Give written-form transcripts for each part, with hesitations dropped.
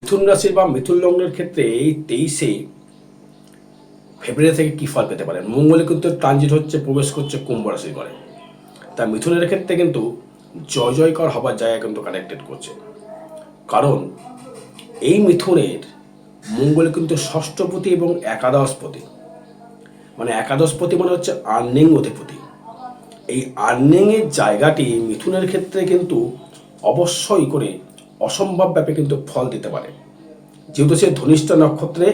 মিথুন রাশির বা মিথুন লগ্নের ক্ষেত্রে এই 23শে ফেব্রুয়ারি থেকে কী ফল পেতে পারেন। মঙ্গলে কিন্তু ট্রানজিট হচ্ছে, প্রবেশ করছে কুম্ভ রাশির ঘরে। তা মিথুনের ক্ষেত্রে কিন্তু জয় জয়কর হবার জায়গা কিন্তু কানেক্টেড করছে। কারণ এই মিথুনের মঙ্গল কিন্তু ষষ্ঠপতি এবং একাদশপতি, মানে একাদশপতি মানে হচ্ছে আর্নিং অধিপতি। এই আর্নিংয়ের জায়গাটি মিথুনের ক্ষেত্রে কিন্তু অবশ্যই করে অসম্ভব ব্যাপী কিন্তু ফল দিতে পারে, যেহেতু সে ধনিষ্ঠ নক্ষত্রে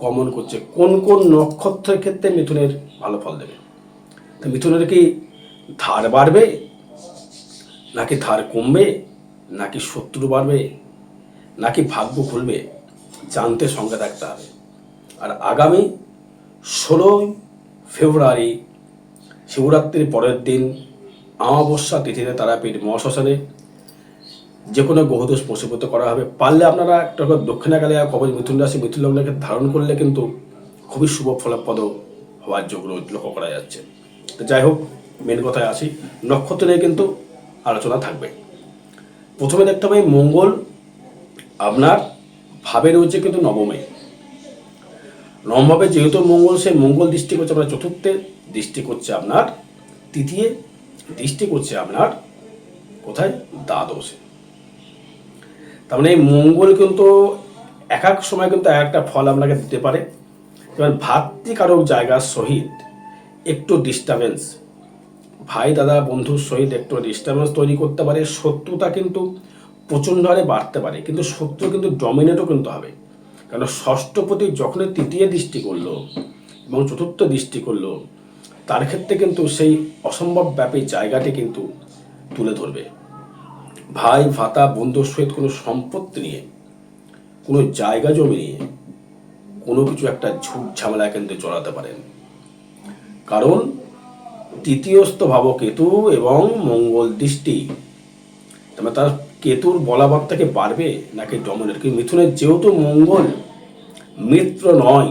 গমন করছে। কোন কোন নক্ষত্রের ক্ষেত্রে মিথুনের ভালো ফল দেবে? তা মিথুনের কি ধার বাড়বে, নাকি ধার কমবে, নাকি শত্রু বাড়বে, নাকি ভাগ্য খুলবে, জানতে সঙ্গে থাকতে হবে। আর আগামী 16ই ফেব্রুয়ারি শিবরাত্রির পরের দিন অমাবস্যা তিথিতে তারাপীঠ মহাশ্মশানে যে কোনো গ্রহদোষ প্রশীভূত করা হবে। পারলে আপনারা একটা দক্ষিণাকালী কবচ মিথুন রাশি মিথুন লগ্নকে ধারণ করলে কিন্তু খুবই শুভ ফলপ্রদ হওয়ার যোগ লক্ষ্য করা যাচ্ছে। তো যাই হোক, মেন কথায় আসি, নক্ষত্র নিয়ে কিন্তু আলোচনা থাকবে। প্রথমে দেখতে হবে মঙ্গল আপনার ভাবে রয়েছে কিন্তু নবমে। নবমভাবে যেহেতু মঙ্গল, সেই মঙ্গল দৃষ্টি করছে আপনার চতুর্থে, দৃষ্টি করছে আপনার তৃতীয়, দৃষ্টি করছে আপনার কোথায়, দ্বাদশে। তার মানে এই মঙ্গল কিন্তু এক এক সময় কিন্তু এক একটা ফল আপনাকে দিতে পারে। যেমন ভাতৃকারক জায়গার সহিত একটু ডিস্টারবেন্স, ভাই দাদা বন্ধুর সহিত একটু ডিস্টারবেন্স তৈরি করতে পারে। শত্রুতা কিন্তু প্রচণ্ড হারে বাড়তে পারে, কিন্তু শত্রু কিন্তু ডমিনেটও কিন্তু হবে। কারণ ষষ্ঠপতি যখনই তৃতীয় দৃষ্টি করলো এবং চতুর্থ দৃষ্টি করলো, তার ক্ষেত্রে কিন্তু সেই অসম্ভব ব্যাপী জায়গাটি কিন্তু তুলে ধরবে। ভাই ভাতা বন্ধুর সহিত কোনো সম্পত্তি নিয়ে, কোনো জায়গা জমি নিয়ে কোনো কিছু একটা ঝুট ঝামেলা কিন্তু জড়াতে পারেন। কারণ তৃতীয়স্থ ভাব কেতু এবং মঙ্গল দৃষ্টি, তবে তার কেতুর বলাভাব থেকে বাড়বে নাকি ডমিনেট। কিন্তু মিথুনের যেহেতু মঙ্গল মিত্র নয়,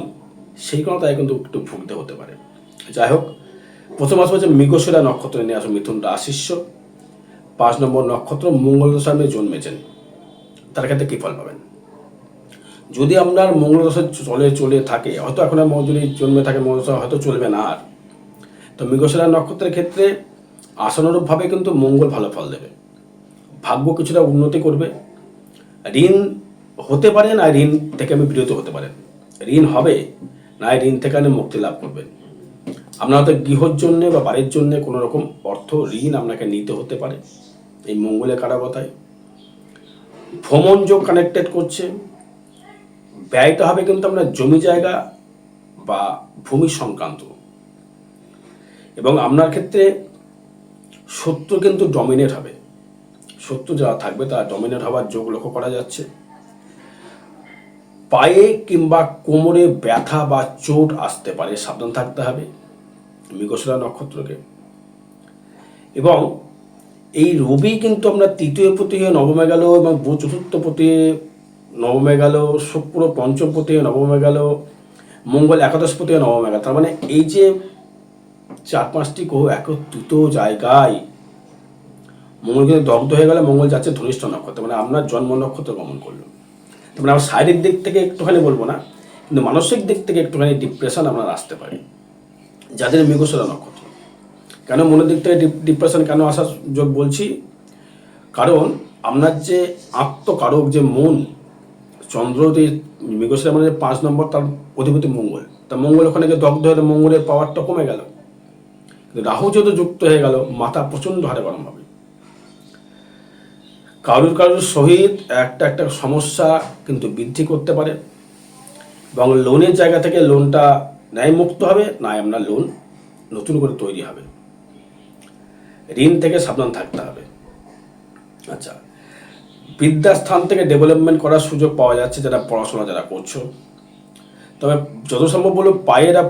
সেই কারণে তাই কিন্তু একটু ভুগতে হতে পারে। যাই হোক, প্রথম আসবে হচ্ছে মৃগশিরা নক্ষত্র নিয়ে আসো মিথুন রাশিস্য 5 নম্বর নক্ষত্র মঙ্গল সামনে জন্মেছেন, তার ক্ষেত্রে কী ফল পাবেন। যদি আপনার মঙ্গল দশা চলে থাকে, হয়তো এখন আর যদি জন্মে থাকে মঙ্গল দশা হয়তো চলবে না আর, তো মৃগশিরা নক্ষত্রের ক্ষেত্রে আশানুরূপভাবে কিন্তু মঙ্গল ভালো ফল দেবে। ভাগ্য কিছুটা উন্নতি করবে। ঋণ হতে পারে, না ঋণ থেকে আমি বিরত হতে পারেন। ঋণ হবে, না ঋণ থেকে আপনি মুক্তি লাভ করবেন। আপনার হয়তো গৃহর জন্যে বা বাড়ির জন্যে কোনো রকম অর্থ ঋণ আপনাকে নিতে হতে পারে এই মঙ্গলের কারাবতায়। ভ্রমণ যোগ কানেক্টেড করছে। ব্যয়টা হবে কিন্তু আপনার জমি জায়গা বা ভূমি সংক্রান্ত, এবং আপনার ক্ষেত্রে শত্রু কিন্তু ডমিনেট হবে। শত্রু যারা থাকবে তারা ডমিনেট হওয়ার যোগ লক্ষ্য করা যাচ্ছে। পায়ে কিংবা কোমরে ব্যথা বা চোট আসতে পারে, সাবধান থাকতে হবে মৃগশিরা নক্ষত্রকে। এবং এই রবি কিন্তু আমরা তৃতীয় পতি হয়ে নবমে গেল, এবং চতুর্থ পতি নবমে গেল, শুক্র পঞ্চম পতি হয়ে নবমে গেল, মঙ্গল একাদশ পতি হয়ে নবমে গেল। তার মানে এই যে 4-5টি গ্রহ একত্রিত জায়গায় মঙ্গল কিন্তু দগ্ধ হয়ে গেলে, মঙ্গল যাচ্ছে ধনিষ্ঠ নক্ষত্র, মানে আপনার জন্ম নক্ষত্র গমন করলো। তার মানে আমার শারীরিক দিক থেকে একটুখানি বলবো না, কিন্তু মানসিক দিক থেকে একটুখানি ডিপ্রেশন আপনার আসতে পারে যাদের মৃগশিরা নক্ষত্র। কেন মনের দিক থেকে ডিপ্রেশন কেন আসার যোগ বলছি, কারণ আপনার যে আত্মকারক যে মন, চন্দ্র মৃগশিরা মানে 5 নম্বর তার অধিপতি মঙ্গল, তা মঙ্গল ওখানে গিয়ে দগ্ধ হলে মঙ্গলের পাওয়ারটা কমে গেল। রাহু যেহেতু যুক্ত হয়ে গেল, মাথা প্রচণ্ড হারে গরম হবে। কারুর সহিত একটা সমস্যা কিন্তু বৃদ্ধি করতে পারে, এবং লোনের জায়গা থেকে লোনটা ন্যায় মুক্ত হবে, না আপনার লোন নতুন করে তৈরি হবে। ঋণ থেকে সাবধান থাকতে হবে। আচ্ছা, বিদ্যাস্থান থেকে ডেভেলপমেন্ট করার সুযোগ পাওয়া যাচ্ছে যারা পড়াশোনা যারা করছো। তবে যত সম্ভব বলবো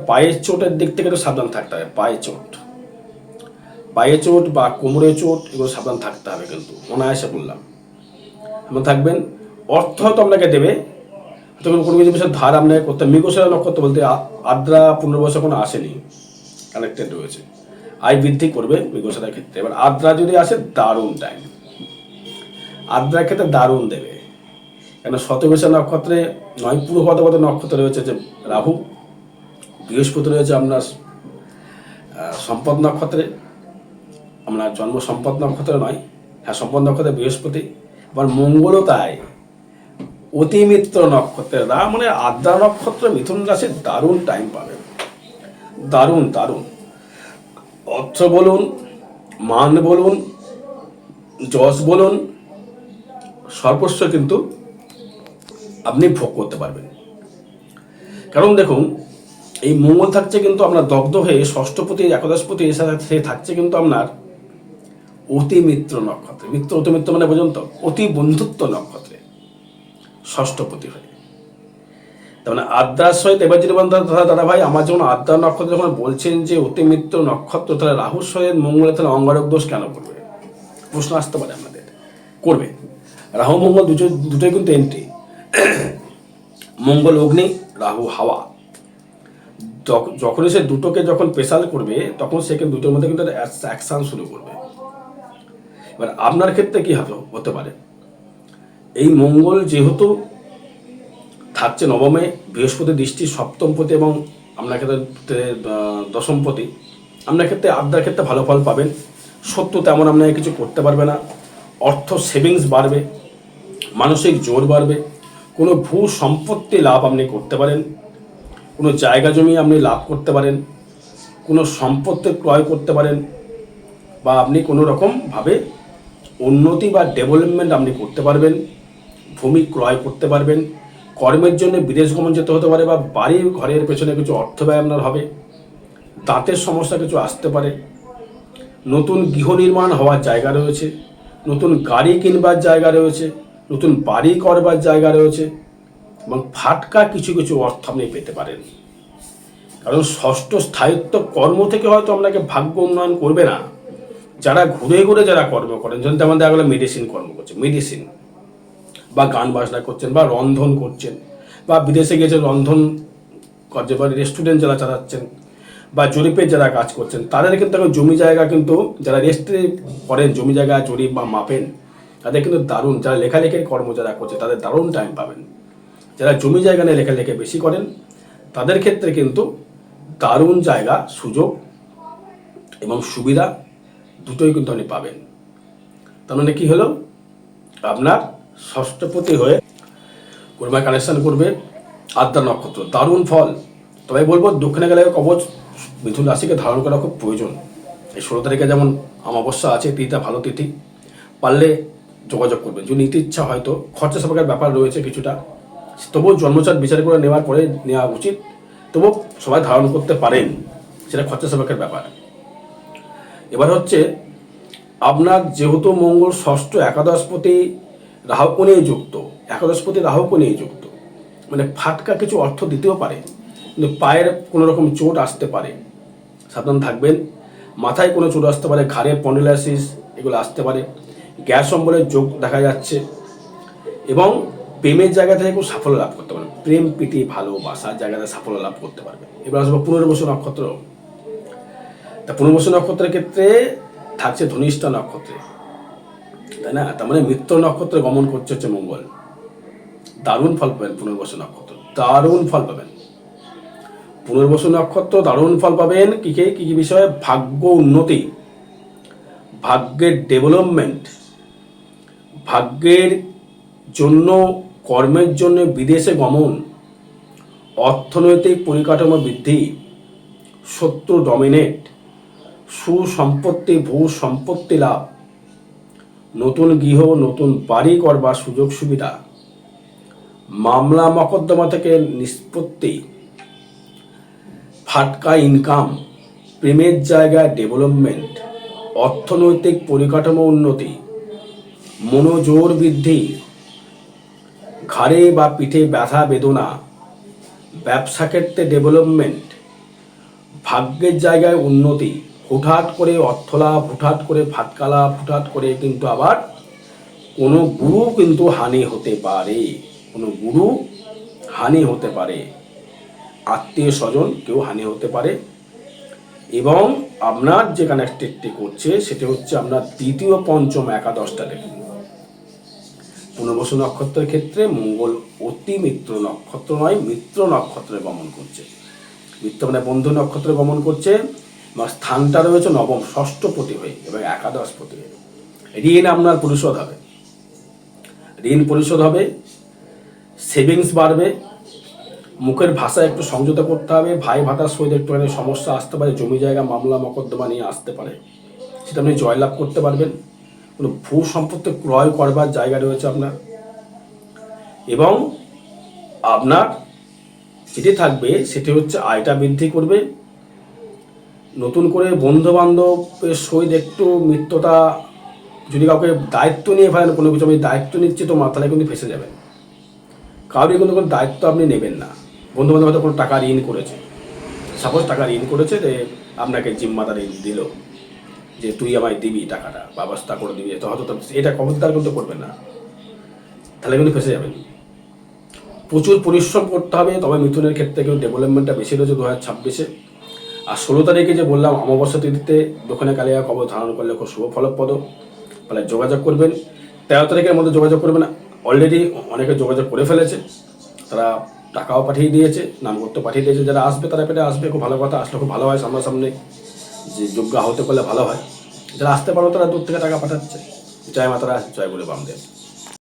পায়ের চোটের দিক থেকে একটু সাবধান থাকতে হবে। পায়ে চোট বা কোমরে চোট, এগুলো সাবধান থাকতে হবে, কিন্তু অনায়াসে বললাম এমন থাকবেন। অর্থ হয়তো আপনাকে দেবে, তখন কোনো কিছু বিষয়ে ধার আপনাকে করতে। মৃগশিরা নক্ষত্র বলতে আদ্রা পুনর্বসা কোনো আসেনি, কানেক্টেড রয়েছে। আয় বৃদ্ধি করবে মৃগশিরার ক্ষেত্রে। এবার আদ্রা যদি আসে, দারুণ টাইম, আদ্রার ক্ষেত্রে দারুণ দেবে। কেন শতবিশা নক্ষত্রে নয় পূর্ব ভাদ্রপদ নক্ষত্রে রয়েছে যে রাহু, বৃহস্পতি রয়েছে আপনার সম্পদ নক্ষত্রে, আপনার জন্ম সম্পদ নক্ষত্রে নয়, হ্যাঁ সম্পদ নক্ষত্রে বৃহস্পতি, আবার মঙ্গলও তাই অতিমিত্র নক্ষত্রের মানে আদ্রা নক্ষত্র মিথুন রাশি দারুণ টাইম পাবেন, দারুণ দারুণ। অর্থ বলুন, মান বলুন, যশ বলুন, সর্বস্ব কিন্তু আপনি ভোগ করতে পারবেন। কারণ দেখুন এই মঙ্গল থাকছে কিন্তু আপনার দগ্ধ হয়ে ষষ্ঠপতি একাদশপতি এর সাথে থাকছে কিন্তু আপনার অতিমিত্র নক্ষত্রে। অতিমিত্র মানে পর্যন্ত অতি বন্ধুত্ব নক্ষত্রে ষষ্ঠপতি হয়ে। তার মানে আদ্রার সহিত এবার যদি দাদা ভাই আমার যখন আদ্রা নক্ষত্র যখন বলছেন যে অতিমিত্র নক্ষত্র, তাহলে রাহুর সহিত মঙ্গলের তাহলে অঙ্গারক দোষ কেন করবে? প্রশ্ন আসতে পারে আপনাদের, করবে। রাহু মঙ্গল দুটোই কিন্তু এন্ট্রি। মঙ্গল অগ্নি, রাহু হাওয়া। যখনই সে দুটোকে যখন পেশাল করবে তখন সে কিন্তু দুটোর মধ্যে কিন্তু অ্যাকশন শুরু করবে। এবার আপনার ক্ষেত্রে কি হতে পারে, এই মঙ্গল যেহেতু থাকছে নবমে, বৃহস্পতি দৃষ্টি সপ্তমপতি এবং আপনার ক্ষেত্রে দশমপতি, আপনার ক্ষেত্রে আদ্রার ক্ষেত্রে ভালো ফল পাবেন। সত্য তেমন আপনাকে কিছু করতে পারবে না। অর্থ সেভিংস বাড়বে, মানসিক জোর বাড়বে, কোনো ভূ সম্পত্তি লাভ আপনি করতে পারেন, কোনো জায়গা জমি আপনি লাভ করতে পারেন, কোনো সম্পত্তি ক্রয় করতে পারেন, বা আপনি কোনো রকমভাবে উন্নতি বা ডেভেলপমেন্ট আপনি করতে পারবেন, ভূমি ক্রয় করতে পারবেন, কর্মের জন্য বিদেশ গমন যেতে হতে পারে, বা বাড়ি ঘরের পেছনে কিছু অর্থ ব্যয় আপনার হবে, দাঁতের সমস্যা কিছু আসতে পারে, নতুন গৃহ নির্মাণ হওয়ার জায়গা রয়েছে, নতুন গাড়ি কিনবার জায়গা রয়েছে, নতুন বাড়ি করবার জায়গা রয়েছে, এবং ফাটকা কিছু কিছু অর্থ আপনি পেতে পারেন। কারণ ষষ্ঠ স্থায়িত্ব কর্ম থেকে হয়তো আপনাকে ভাগ্য উন্নয়ন করবে না। যারা ঘুরে ঘুরে যারা কর্ম করেন, যেমন তেমন দেখা গেলো মেডিসিন কর্ম করছে, মেডিসিন বা গান বাজনা করছেন বা রন্ধন করছেন, বা বিদেশে গিয়েছে রন্ধন করছে, বা রেস্টুরেন্ট যারা চালাচ্ছেন, বা জরিপের যারা কাজ করছেন, তাদের কিন্তু এখন জমি জায়গা কিন্তু যারা রেস্টে করেন, জমি জায়গা জরিপ বা মাপেন, তাদের কিন্তু দারুণ, যারা লেখালেখির কর্ম যারা করছে তাদের দারুণ টাইম পাবেন। যারা জমি জায়গা নিয়ে লেখালেখি বেশি করেন তাদের ক্ষেত্রে কিন্তু দারুণ জায়গা, সুযোগ এবং সুবিধা দুটোই কিন্তু আপনি পাবেন। তার মানে কি হলো, আপনার ষষ্ঠপতি হয়ে কর্মা কানেকশন করবে আদ্রা নক্ষত্র, দারুণ ফল। তবে বলবো দক্ষিণে গেলে কবচ মিথুন রাশিকে ধারণ করা খুব প্রয়োজন। এই 16 তারিখে যেমন অমাবস্যা আছে, তিথিটা ভালো তিথি, পারলে যোগাযোগ করবেন। যদি নিতে ইচ্ছা হয়তো খরচা সাপেক্ষের ব্যাপার রয়েছে কিছুটা, তবুও জন্মচাট বিচার করে নেওয়ার পরে নেওয়া উচিত। তবুও সবাই ধারণ করতে পারেন, সেটা খরচা সাপেক্ষের ব্যাপার। এবার হচ্ছে আপনার যেহেতু মঙ্গল ষষ্ঠ একাদশপতি রাহুকে নিয়ে যুক্ত, একাদশপতি রাহুকে নিয়ে যুক্ত, মানে ফাটকা কিছু অর্থ দিতেও পারে, কিন্তু পায়ের কোনো রকম চোট আসতে পারে, সাবধান থাকবেন। মাথায় কোনো চোট আসতে পারে, ঘাড়ে পন্ডিলাইসিস এগুলো আসতে পারে, গ্যাস অম্বলের যোগ দেখা যাচ্ছে, এবং প্রেমের জায়গা থেকে খুব সাফল্য লাভ করতে পারবে, প্রেম প্রীতি ভালোবাসার জায়গাতে সাফল্য লাভ করতে পারবে। এবার আসবো পুনর্বসু নক্ষত্র। তা পুনর্বসু নক্ষত্রের ক্ষেত্রে থাকছে ধনিষ্ঠা নক্ষত্রে, তাই না? তার মানে মিত্র নক্ষত্রে গমন করছে হচ্ছে মঙ্গল। দারুণ ফল পাবেন পুনর্বসু নক্ষত্র, দারুণ ফল পাবেন পুনর্বসু নক্ষত্র, দারুণ ফল পাবেন। কি কি বিষয়ে? ভাগ্য উন্নতি, ভাগ্যের ডেভেলপমেন্ট, ভাগ্যের জন্য, কর্মের জন্য বিদেশে গমন, অর্থনৈতিক পরিকাঠামো বৃদ্ধি, শত্রু ডমিনেট, সুসম্পত্তি ভূ সম্পত্তি লাভ, নতুন গৃহ নতুন বাড়ি করবার সুযোগ সুবিধা, মামলা মকদ্দমা থেকে নিষ্পত্তি, ফাটকা ইনকাম, প্রেমের জায়গায় ডেভেলপমেন্ট, অর্থনৈতিক পরিকাঠামো উন্নতি, মনোজোর বৃদ্ধি, ঘাড়ে বা পিঠে ব্যথা বেদনা, ব্যবসা ক্ষেত্রে ডেভেলপমেন্ট, ভাগ্যের জায়গায় উন্নতি, হুটহাট করে অর্থলাভ, হুটহাট করে ফাটকা লাভ, হুটহাট করে কিন্তু আবার কোনো গুরু কিন্তু হানি হতে পারে, কোনো গুরু হানি হতে পারে, আত্মীয় স্বজন কেউ হানি হতে পারে। এবং আপনার যে কানেক্টেডটি করছে সেটা হচ্ছে আপনার দ্বিতীয় পঞ্চম একাদশটা দেখুন, পুনর্বসু নক্ষত্রের ক্ষেত্রে মঙ্গল অতি মিত্র নক্ষত্র নয়, মিত্র নক্ষত্রে গমন করছে। মিত্র মানে বন্ধু নক্ষত্রে গমন করছে, বা স্থানটা রয়েছে নবম, ষষ্ঠপতি হয়ে এবং একাদশপতি হয়ে। ঋণ আপনার পরিশোধ হবে, ঋণ পরিশোধ হবে, সেভিংস বাড়বে, মুখের ভাষা একটু সংযত করতে হবে, ভাই ভাতার সহিত একটুখানি সমস্যা আসতে পারে, জমি জায়গা মামলা মকদ্দমা নিয়ে আসতে পারে, সেটা আপনি জয়লাভ করতে পারবেন। কোনো ভূ সম্পত্তি ক্রয় করবার জায়গা রয়েছে আপনার। এবং আপনার যেটি থাকবে সেটি হচ্ছে আয়টা বৃদ্ধি করবে। নতুন করে বন্ধু বান্ধবের সহিত একটু মিত্রতা, যদি কাউকে দায়িত্ব নিয়ে ফেলেন, কোনো কিছু আমি দায়িত্ব নিচ্ছি তো মাথায় কিন্তু ফেসে যাবেন। কাউকে কিন্তু কোনো দায়িত্ব আপনি নেবেন না। বন্ধু বান্ধব হয়তো কোনো টাকা ঋণ করেছে, সাপোজ টাকা ঋণ করেছে, যে আপনাকে জিম্মাদার ঋণ দিল যে তুই আমায় দিবি টাকাটা, ব্যবস্থা করে দিবি, তো হয়তো এটা খবরদার কিন্তু করবেন না, তাহলে কিন্তু ফেসে যাবেন। প্রচুর পরিশ্রম করতে হবে, তবে মিথুনের ক্ষেত্রে কিন্তু ডেভেলপমেন্টটা বেশি রয়েছে 2026-এ। আর 16 তারিখে যে বললাম অমাবস্যা তিথিতে দক্ষিণে কালিয়া কবচ ধারণ করলে খুব শুভ ফলপ্রদ, ফলে যোগাযোগ করবেন। 13 তারিখের মধ্যে যোগাযোগ করবেন। অলরেডি অনেকে যোগাযোগ করে ফেলেছে, তারা টাকাও পাঠিয়ে দিয়েছে, নামপত্র পাঠিয়ে দিয়েছে। যারা আসবে তারা পেটে আসবে, খুব ভালো কথা, আসলে খুব ভালো হয়, সামনাসামনি যে যোগ্য হতে পারলে ভালো হয়। যারা আসতে পারো তারা দূর থেকে টাকা পাঠাচ্ছে। জয় মাতারা, জয় গুরু বামদেব।